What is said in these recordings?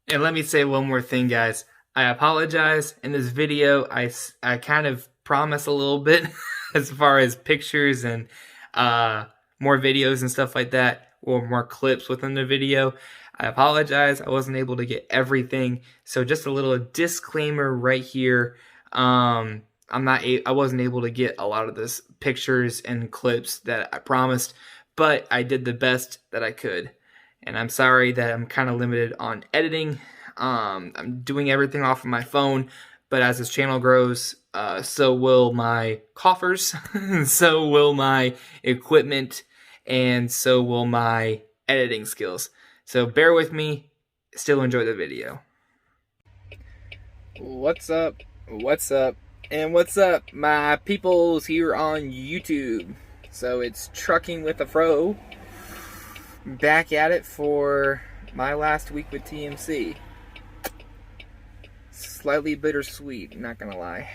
And let me say one more thing, guys. I apologize. In this video, I kind of promise a little bit as far as pictures and more videos and stuff like that, or more clips within the video. I apologize. I wasn't able to get everything. So just a little disclaimer right here. I wasn't able to get a lot of this pictures and clips that I promised, but I did the best that I could. And I'm sorry that I'm kind of limited on editing. I'm doing everything off of my phone, but as this channel grows, so will my coffers, so will my equipment, and so will my editing skills. So bear with me, still enjoy the video. What's up, and what's up, my peoples here on YouTube? So it's Trucking with a Fro, back at it for my last week with TMC. Slightly bittersweet, not gonna lie.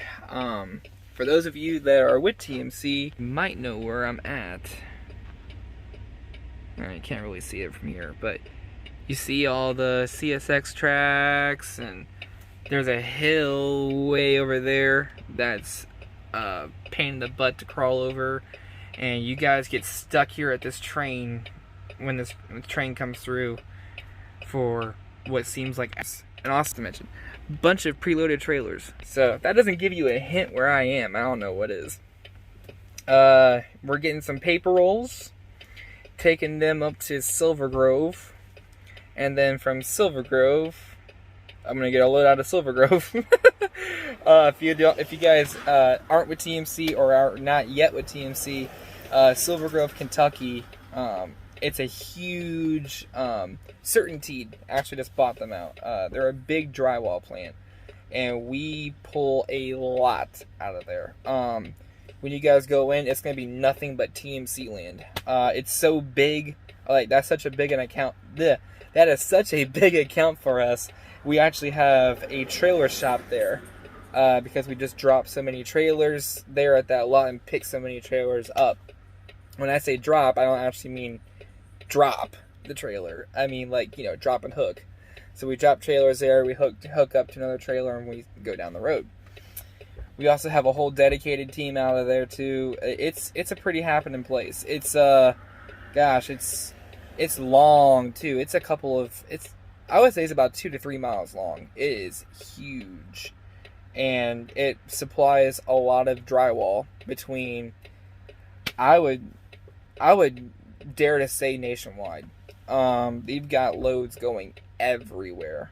For those of you that are with TMC, you might know where I'm at. You can't really see it from here, but you see all the CSX tracks, and there's a hill way over there that's pain in the butt to crawl over, and you guys get stuck here at this train when the train comes through for what seems like, and also to mention, bunch of preloaded trailers. So if that doesn't give you a hint where I am, I don't know what is. We're getting some paper rolls, taking them up to Silver Grove, and then from Silver Grove, I'm gonna get a load out of Silver Grove. If you guys aren't with TMC or are not yet with TMC, Silver Grove, Kentucky. It's a huge, Certainty actually just bought them out. They're a big drywall plant, and we pull a lot out of there. When you guys go in, it's going to be nothing but TMC land. It's so big, like, that's such a big an account. That is such a big account for us. We actually have a trailer shop there, because we just dropped so many trailers there at that lot and picked so many trailers up. When I say drop, I don't actually mean drop the trailer. I mean, like, you know, drop and hook. So we drop trailers there, we hook up to another trailer, and we go down the road. We also have a whole dedicated team out of there too. It's a pretty happening place. It's gosh, it's long too. It's I would say it's about 2 to 3 miles long. It is huge, and it supplies a lot of drywall between, I would dare to say, nationwide. They've got loads going everywhere.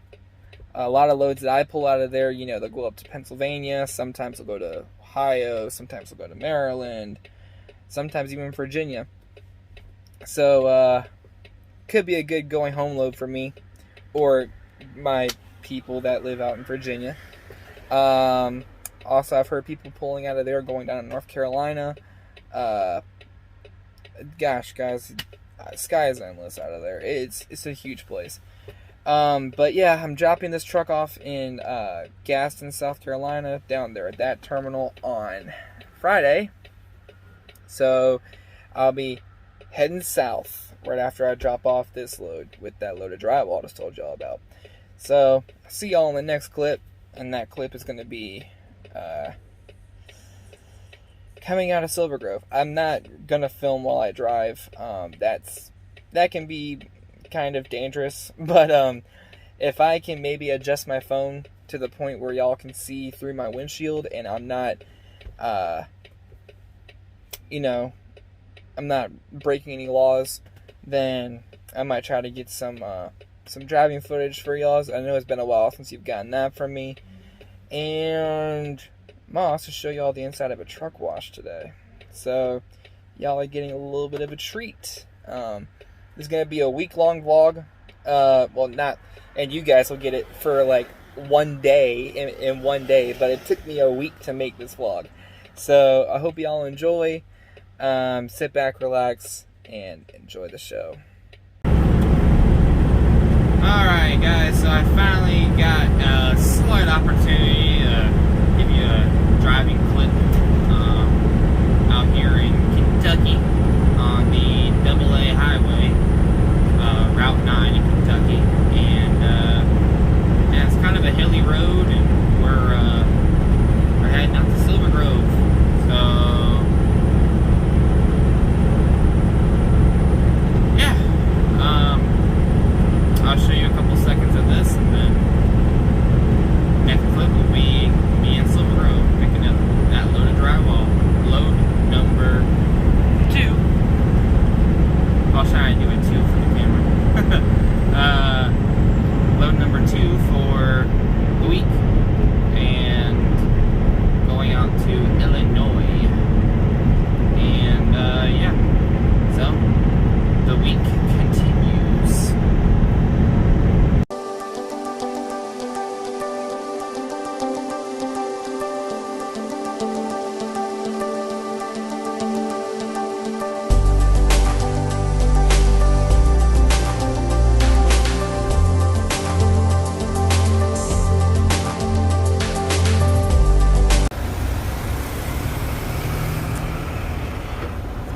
A lot of loads that I pull out of there, you know, they'll go up to Pennsylvania, sometimes they'll go to Ohio, sometimes they'll go to Maryland, sometimes even Virginia. So, could be a good going home load for me, or my people that live out in Virginia. Also, I've heard people pulling out of there, going down to North Carolina. Gosh, guys, sky is endless out of there. It's a huge place. But yeah, I'm dropping this truck off in Gaston, South Carolina, down there at that terminal on Friday. So I'll be heading south right after I drop off this load with that load of drywall I just told y'all about. So see y'all in the next clip, and that clip is going to be coming out of Silver Grove. I'm not gonna film while I drive. That can be kind of dangerous, but if I can maybe adjust my phone to the point where y'all can see through my windshield, and I'm not, I'm not breaking any laws, then I might try to get some driving footage for y'all. I know it's been a while since you've gotten that from me, and I'm gonna also show y'all the inside of a truck wash today. So y'all are getting a little bit of a treat. This is gonna be a week-long vlog. Well, not, and you guys will get it for like one day, in one day, but it took me a week to make this vlog. So I hope y'all enjoy. Sit back, relax, and enjoy the show. Alright guys, so I finally got a slight opportunity to give you a driving clip out here in Kentucky on the AA highway, Route 9 in Kentucky, and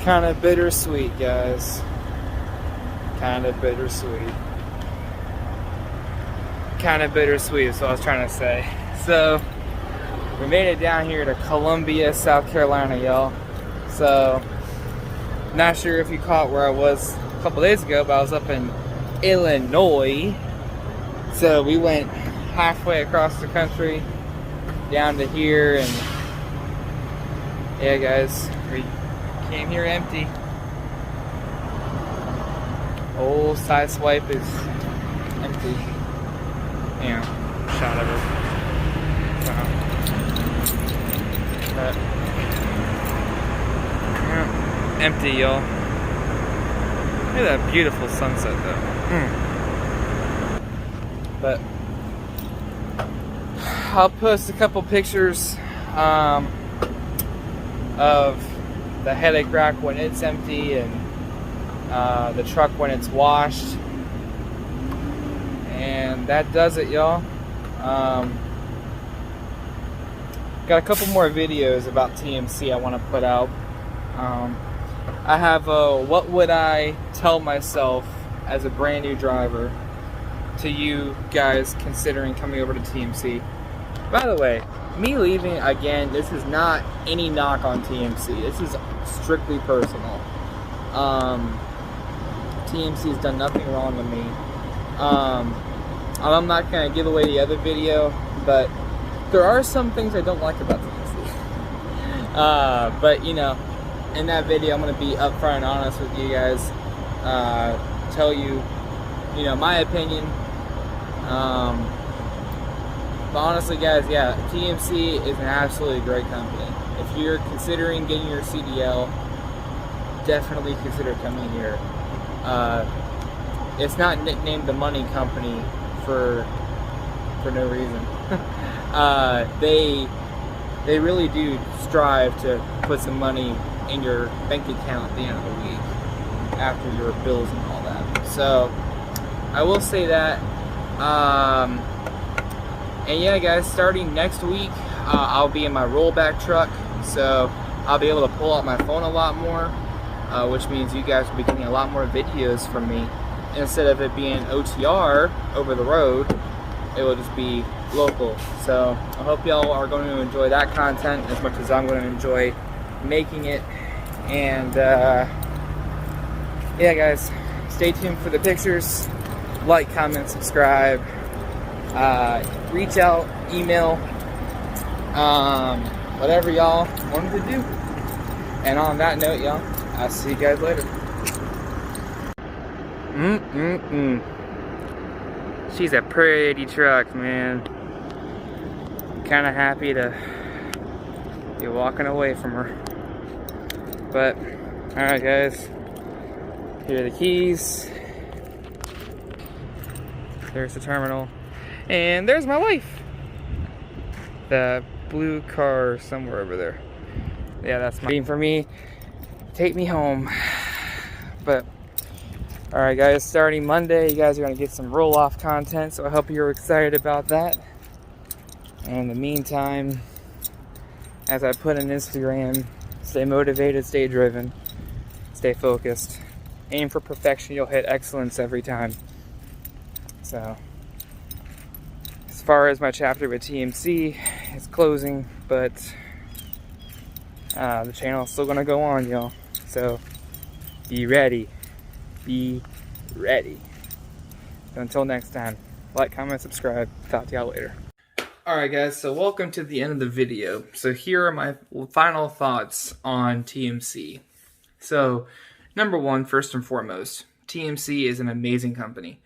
Kind of bittersweet, guys. Kind of bittersweet. Kind of bittersweet is what I was trying to say. So, we made it down here to Columbia, South Carolina, y'all. So, not sure if you caught where I was a couple days ago, but I was up in Illinois. So, we went halfway across the country down to here, and yeah, guys, we came here empty. Old side swipe is empty. You know, shot of it. But, yeah, empty, y'all. Look at that beautiful sunset, though. But I'll post a couple pictures of the headache rack when it's empty, and the truck when it's washed. And that does it, y'all. Got a couple more videos about TMC I want to put out. I have what would I tell myself as a brand new driver to you guys considering coming over to TMC. By the way, me leaving, again, this is not any knock on TMC. This is strictly personal. TMC has done nothing wrong to me. I'm not going to give away the other video, but there are some things I don't like about TMC. But, you know, in that video, I'm going to be upfront and honest with you guys. Tell you, you know, my opinion. But honestly, guys, yeah, TMC is an absolutely great company. If you're considering getting your CDL, definitely consider coming here. It's not nicknamed the money company for no reason. They really do strive to put some money in your bank account at the end of the week after your bills and all that. So I will say that. And yeah, guys, starting next week, I'll be in my rollback truck, so I'll be able to pull out my phone a lot more, which means you guys will be getting a lot more videos from me. Instead of it being OTR over the road, it will just be local. So I hope y'all are going to enjoy that content as much as I'm going to enjoy making it. And yeah, guys, stay tuned for the pictures. Like, comment, subscribe. Reach out, email, whatever y'all wanted to do. And on that note, y'all, I'll see you guys later. She's a pretty truck, man. Kind of happy to be walking away from her. But, alright, guys. Here are the keys. There's the terminal. And there's my wife. The blue car somewhere over there. Yeah, that's waiting for me. Take me home. But, alright, guys, starting Monday, you guys are going to get some roll-off content, so I hope you're excited about that. And in the meantime, as I put on Instagram, stay motivated, stay driven, stay focused. Aim for perfection, you'll hit excellence every time. So, as far as my chapter with TMC, it's closing, but the channel is still going to go on, y'all. So, be ready. Be ready. So until next time, like, comment, subscribe. Talk to y'all later. Alright, guys, so welcome to the end of the video. So here are my final thoughts on TMC. So, number one, first and foremost, TMC is an amazing company.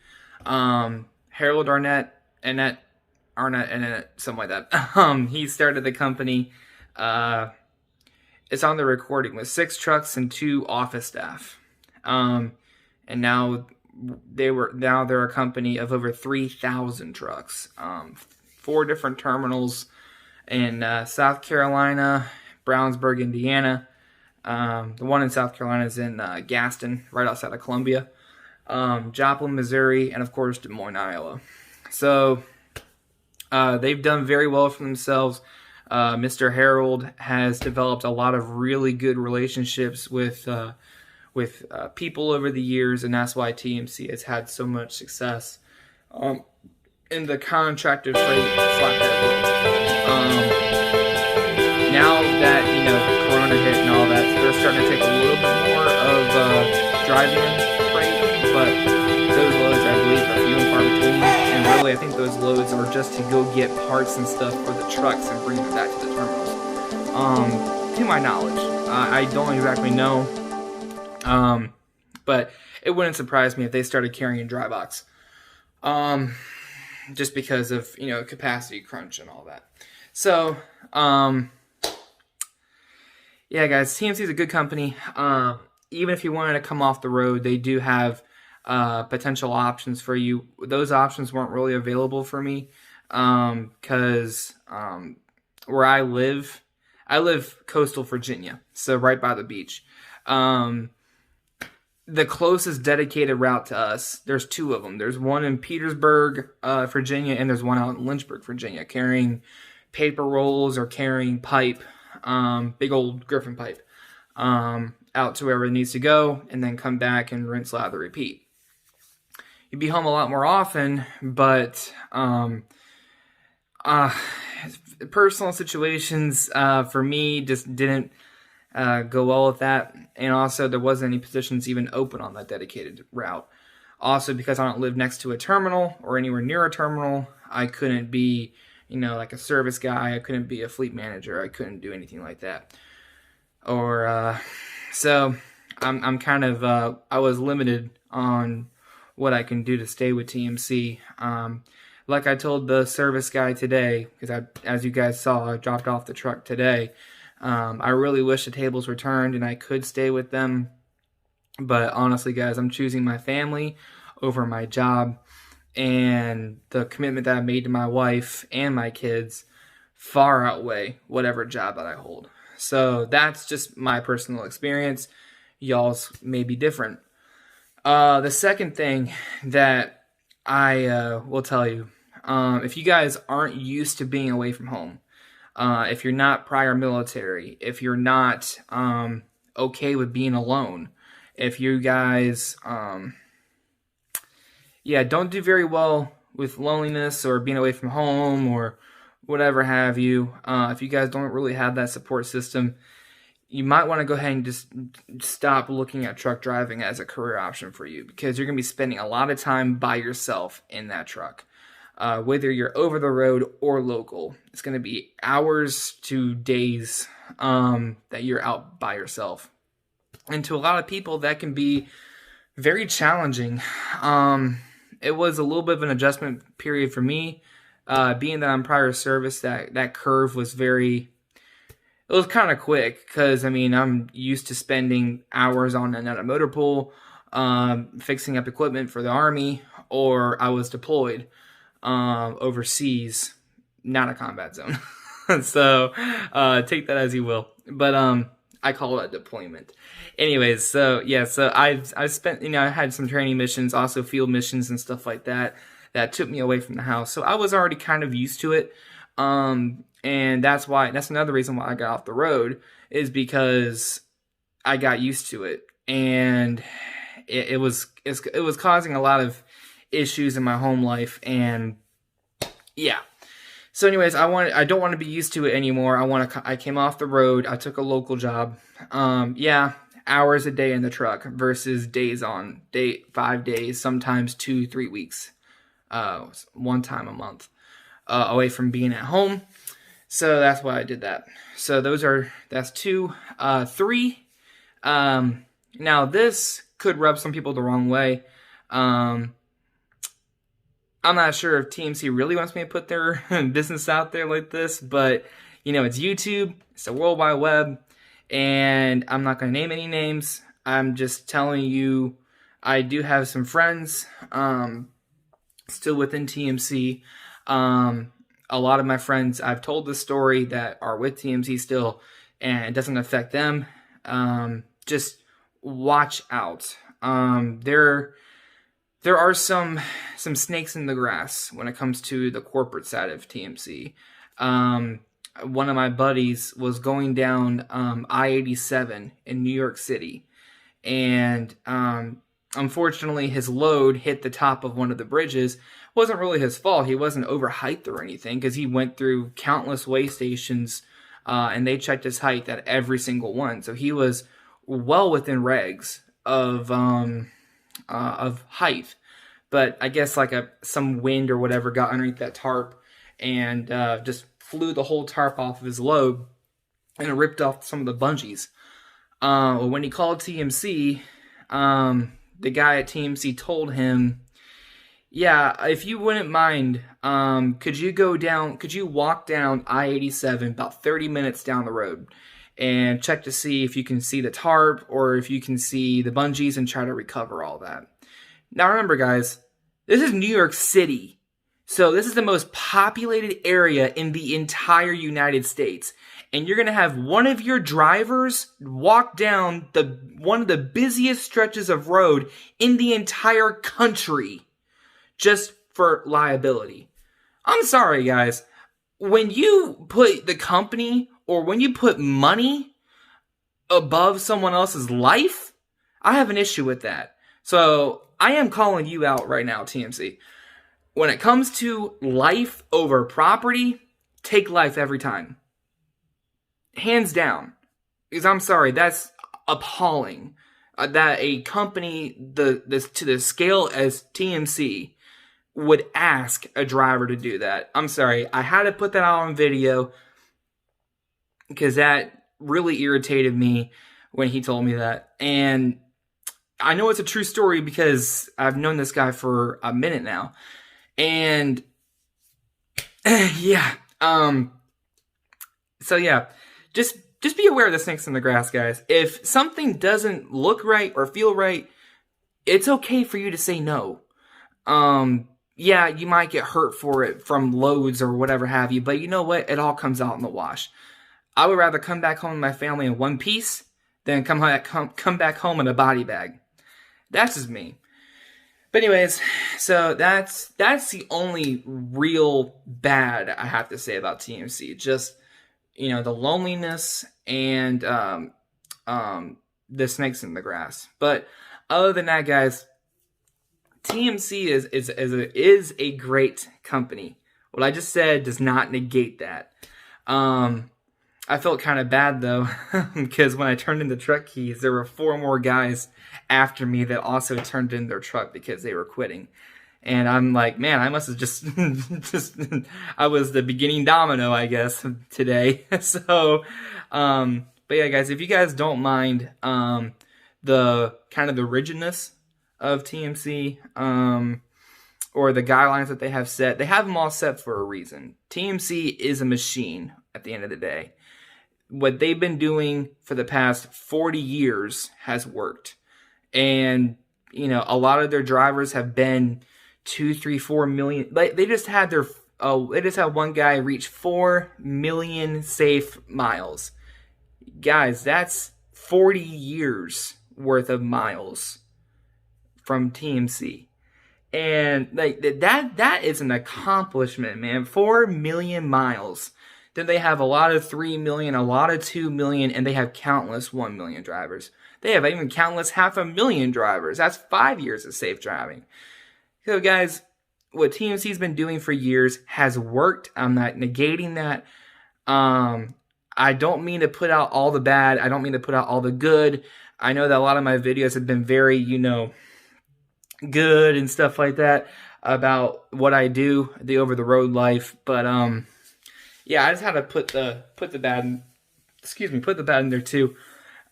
Harold Arnett, something like that. He started the company. It's on the recording with 6 trucks and 2 office staff. And now they're a company of over 3,000 trucks. 4 different terminals in South Carolina, Brownsburg, Indiana. The one in South Carolina is in Gaston, right outside of Columbia. Joplin, Missouri, and of course Des Moines, Iowa. So they've done very well for themselves. Mr. Harold has developed a lot of really good relationships with people over the years, and that's why TMC has had so much success in the contracted freight flatbed world. Now that Corona hit and all that, they're starting to take a little bit more of driving freight, but those loads, I believe, are few and far between. And really, I think those loads are just to go get parts and stuff for the trucks and bring them back to the terminals. To my knowledge, I don't exactly know, but it wouldn't surprise me if they started carrying dry box, just because of capacity crunch and all that. So, yeah, guys, TMC is a good company. Even if you wanted to come off the road, they do have potential options for you. Those options weren't really available for me because where I live coastal Virginia, so right by the beach. The closest dedicated route to us, there's two of them. There's one in Petersburg, Virginia, and there's one out in Lynchburg, Virginia, carrying paper rolls or carrying pipe, big old Griffin pipe, out to wherever it needs to go, and then come back and rinse, lather, repeat. You'd be home a lot more often, but personal situations for me just didn't go well with that, and also there wasn't any positions even open on that dedicated route. Also, because I don't live next to a terminal or anywhere near a terminal, I couldn't be like a service guy. I couldn't be a fleet manager. I couldn't do anything like that. Or so I'm kind of I was limited on what I can do to stay with TMC. Like I told the service guy today, because as you guys saw, I dropped off the truck today. I really wish the tables were turned and I could stay with them. But honestly, guys, I'm choosing my family over my job. And the commitment that I made to my wife and my kids far outweigh whatever job that I hold. So that's just my personal experience. Y'all's may be different. The second thing that I will tell you, if you guys aren't used to being away from home, if you're not prior military, if you're not okay with being alone, if you guys don't do very well with loneliness or being away from home or whatever have you, if you guys don't really have that support system, you might want to go ahead and just stop looking at truck driving as a career option for you, because you're going to be spending a lot of time by yourself in that truck. Whether you're over the road or local, it's going to be hours to days that you're out by yourself. And to a lot of people, that can be very challenging. It was a little bit of an adjustment period for me, being that I'm prior service. That curve was it was kind of quick, because I'm used to spending hours on another motor pool, fixing up equipment for the Army, or I was deployed overseas, not a combat zone. So take that as you will. But I call that deployment. Anyways, so I've spent, I had some training missions, also field missions and stuff like that took me away from the house. So I was already kind of used to it. And that's another reason why I got off the road, is because I got used to it. And it was causing a lot of issues in my home life. And yeah. So anyways, I don't want to be used to it anymore. I came off the road. I took a local job. Hours a day in the truck versus 5 days, sometimes 2-3 weeks, one time a month, away from being at home. So that's why I did that. So that's 2. 3. Now this could rub some people the wrong way. I'm not sure if TMC really wants me to put their business out there like this, but it's YouTube, it's the World Wide Web, and I'm not going to name any names. I'm just telling you, I do have some friends still within TMC. A lot of my friends, I've told this story, that are with TMC still, and it doesn't affect them. Just watch out. There are some snakes in the grass when it comes to the corporate side of TMC. one of my buddies was going down I-87 in New York City, and unfortunately his load hit the top of one of the bridges. It wasn't really his fault. He wasn't overhyped or anything, because he went through countless way stations, and they checked his height at every single one. So he was well within regs of height. But I guess like some wind or whatever got underneath that tarp and just flew the whole tarp off of his load, and it ripped off some of the bungees. When he called TMC, the guy at TMC told him, yeah, if you wouldn't mind, could you walk down I-87 about 30 minutes down the road and check to see if you can see the tarp or if you can see the bungees and try to recover all that. Now remember, guys, this is New York City. So this is the most populated area in the entire United States. And you're going to have one of your drivers walk down one of the busiest stretches of road in the entire country just for liability. I'm sorry, guys. When you put the company or when you put money above someone else's life, I have an issue with that. So I am calling you out right now, TMC. When it comes to life over property, take life every time. Hands down. Because I'm sorry, that's appalling. That a company to the scale as TMC would ask a driver to do that. I'm sorry, I had to put that out on video because that really irritated me when he told me that. And I know it's a true story because I've known this guy for a minute now. And yeah, so yeah, just be aware of the snakes in the grass, guys. If something doesn't look right or feel right, it's okay for you to say no. Yeah, you might get hurt for it from loads or whatever have you, but you know what? It all comes out in the wash. I would rather come back home to my family in one piece than come back home in a body bag. That's just me. But anyways, so that's the only real bad I have to say about TMC. Just, you know, the loneliness and the snakes in the grass. But other than that, guys, TMC is a great company. What I just said does not negate that. I felt kind of bad though, because when I turned in the truck keys, there were 4 more guys after me that also turned in their truck because they were quitting. And I'm like, man, I must have just I was the beginning domino, I guess, today. So, but yeah, guys, if you guys don't mind, the kind of the rigidness of TMC, or the guidelines that they have set, they have them all set for a reason. TMC is a machine at the end of the day. What they've been doing for the past 40 years has worked. And, you know, a lot of their drivers have been 2, 3, 4 million. Like, they just had one guy reach 4 million safe miles. Guys, that's 40 years worth of miles from TMC. And like that is an accomplishment, man. 4 million miles. Then they have a lot of 3 million, a lot of 2 million, and they have countless 1 million drivers. They have even countless 500,000 drivers. That's 5 years of safe driving. So guys, what TMC's been doing for years has worked. I'm not negating that. I don't mean to put out all the bad. I don't mean to put out all the good. I know that a lot of my videos have been very, you know, good and stuff like that about what I do, the over-the-road life. But yeah, I just had to put the bad in there too.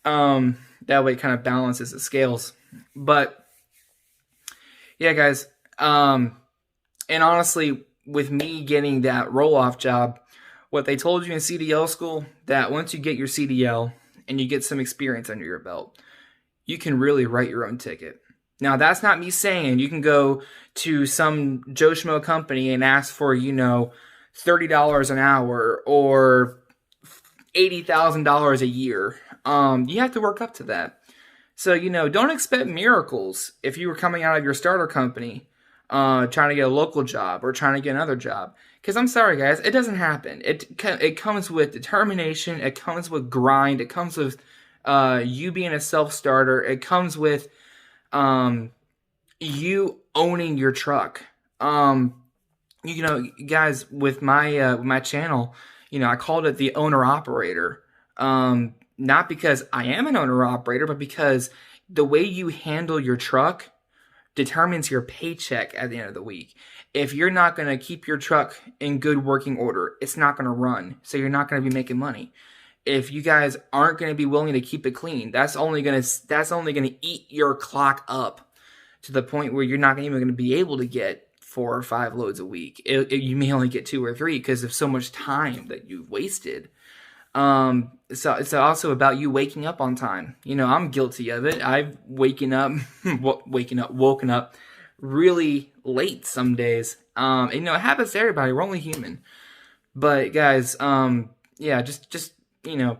That way it kind of balances the scales. But yeah, guys, and honestly, with me getting that roll-off job, what they told you in CDL school, that once you get your CDL and you get some experience under your belt, you can really write your own ticket. Now, that's not me saying you can go to some Joe Schmo company and ask for, you know, $30 an hour or $80,000 a year. You have to work up to that. So, you know, don't expect miracles if you were coming out of your starter company, trying to get a local job or trying to get another job. Because I'm sorry, guys, it doesn't happen. It comes with determination. It comes with grind. It comes with you being a self-starter. It comes with um, you owning your truck. Guys, with my channel, I called it the owner operator. Not because I am an owner operator, but because the way you handle your truck determines your paycheck at the end of the week. If you're not going to keep your truck in good working order, it's not going to run. So you're not going to be making money. If you guys aren't going to be willing to keep it clean, that's only going to eat your clock up to the point where you're not even going to be able to get 4 or 5 loads a week. You may only get 2 or 3 because of so much time that you've wasted. So it's also about you waking up on time. I'm guilty of it. I've woken up really late some days. It happens to everybody. We're only human. But guys, yeah, just when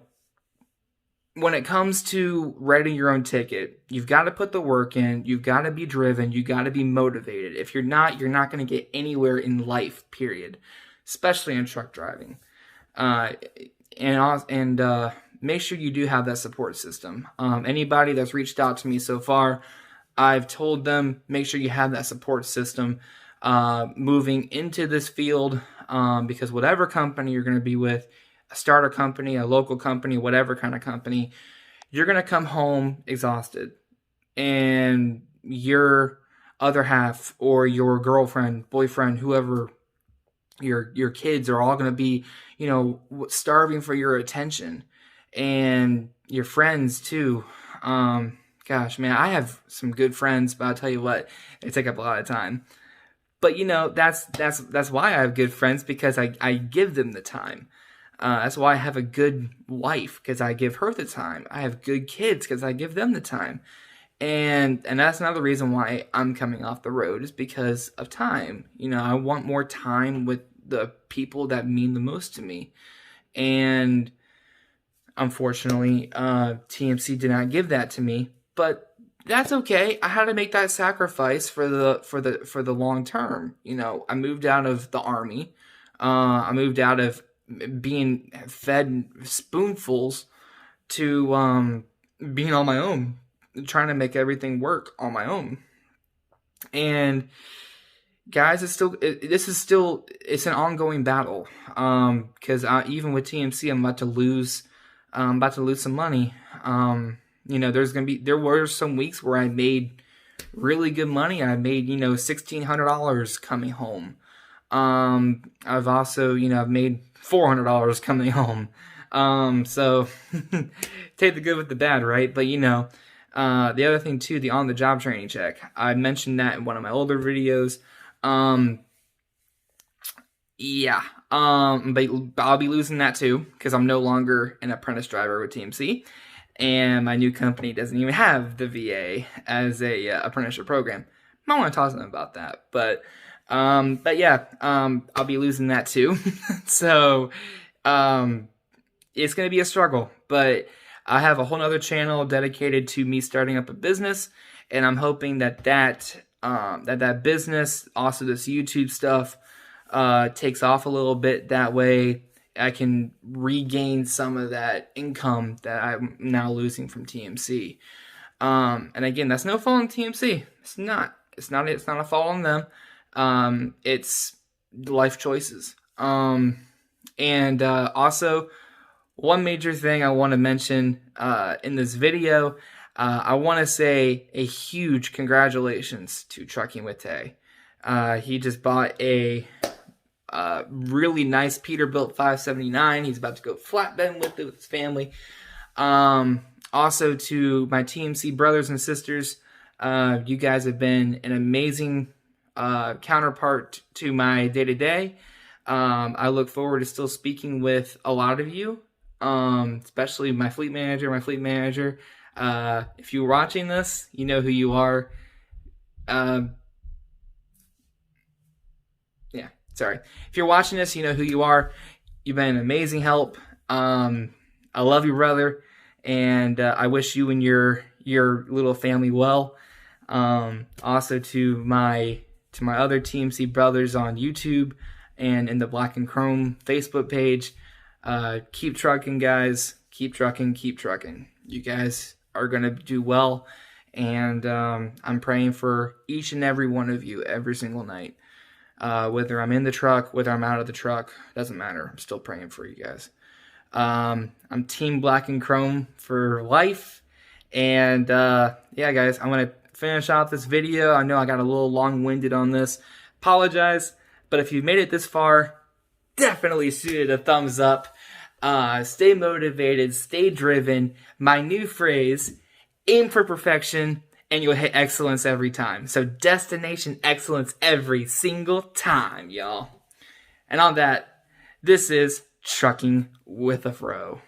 it comes to writing your own ticket, you've got to put the work in. You've got to be driven. You got to be motivated. If you're not going to get anywhere in life, period, especially in truck driving. And make sure you do have that support system. Anybody that's reached out to me so far, I've told them, make sure you have that support system moving into this field, because whatever company you're going to be with, a starter company, a local company, whatever kind of company, you're going to come home exhausted. And your other half or your girlfriend, boyfriend, whoever, your kids are all going to be, starving for your attention, and your friends too. Gosh, man, I have some good friends, but I'll tell you what, they take up a lot of time. But that's why I have good friends, because I give them the time. That's why I have a good wife, because I give her the time. I have good kids because I give them the time. And that's another reason why I'm coming off the road, is because of time. I want more time with the people that mean the most to me. And unfortunately, TMC did not give that to me, but that's okay. I had to make that sacrifice for the long term. I moved out of the Army. I moved out of being fed spoonfuls to being on my own, trying to make everything work on my own. And guys, it's an ongoing battle. Because even with TMC, I'm about to lose some money. There were some weeks where I made really good money. I made $1,600 coming home. I've also I've made $400 coming home. So take the good with the bad, right? But the other thing too, the on-the-job training check. I mentioned that in one of my older videos. Yeah. But I'll be losing that too, because I'm no longer an apprentice driver with TMC, and my new company doesn't even have the VA as a apprenticeship program. I want to talk to them about that, but yeah, I'll be losing that too. So, it's going to be a struggle, but I have a whole nother channel dedicated to me starting up a business, and I'm hoping that business, also this YouTube stuff, takes off a little bit. That way I can regain some of that income that I'm now losing from TMC. And again, that's no fault on TMC. It's not a fault on them. It's life choices. And also, one major thing I want to mention in this video, I want to say a huge congratulations to Trucking with Tay. He just bought a really nice Peterbilt 579. He's about to go flatbed with it with his family. Also to my TMC brothers and sisters, you guys have been an amazing counterpart to my day-to-day. I look forward to still speaking with a lot of you, especially my fleet manager. If you're watching this, you know who you are. Yeah, sorry. If you're watching this, you know who you are. You've been an amazing help. I love you, brother, and I wish you and your little family well. Also to my other TMC brothers on YouTube, and in the Black and Chrome Facebook page. Keep trucking, guys. Keep trucking, keep trucking. You guys are going to do well, and I'm praying for each and every one of you every single night. Whether I'm in the truck, whether I'm out of the truck, doesn't matter. I'm still praying for you guys. I'm Team Black and Chrome for life. And yeah, guys, I'm going to finish off this video. I know I got a little long-winded on this. Apologize. But if you made it this far, definitely shoot it a thumbs up. Stay motivated. Stay driven. My new phrase, aim for perfection, and you'll hit excellence every time. So destination excellence every single time, y'all. And on that, this is Trucking with a Fro.